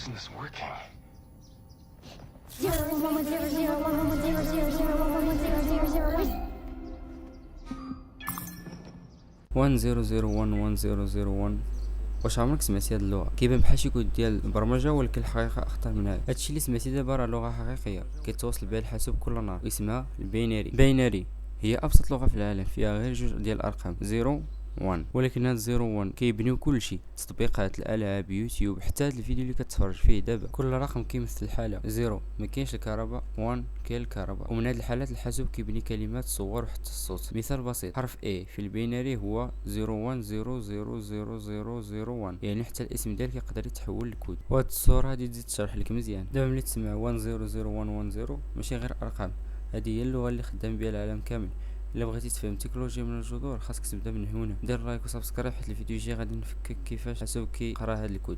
isn't this working? 10011001. واش عمرك سمعتي هاد اللغه؟ كيبان بحال شي كود ديال البرمجه، ولكن الحقيقه اخطر من هذا. هادشي اللي سمعتي دابا راه لغه حقيقيه كيتواصل بها الحاسوب كل نهار، واسمها البيناري. هي ابسط لغه في العالم، فيها غير جوج ديال الارقام 0 1. ولكن هاد 0 1 كيبنيو كلشي، تطبيقات، الالعاب، يوتيوب، حتى هاد الفيديو اللي كتفرج فيه دابا. كل رقم كيمثل حاله. 0 ما كاينش الكهرباء، 1 كاين الكهرباء. ومن هاد الحالات الحاسوب كيبني كلمات، صور، وحتى الصوت. مثال بسيط، حرف A في البيناري هو 01000001، يعني حتى الاسم ديالك يقدر يتحول لكود. وهاد الصوره هادي تزيد تشرح لك مزيان. دابا ملي تسمع 100110 ماشي غير ارقام، هذه هي اللغه اللي خدام بها العالم كامل. الا بغيتي تفهم التكنولوجيا من الجذور، خاصك تبدا من هنا. دير لايك وسبسكرايب، حيت الفيديو الجاي غادي نفكك كيفاش حاسوب كيقرا هاد الكود.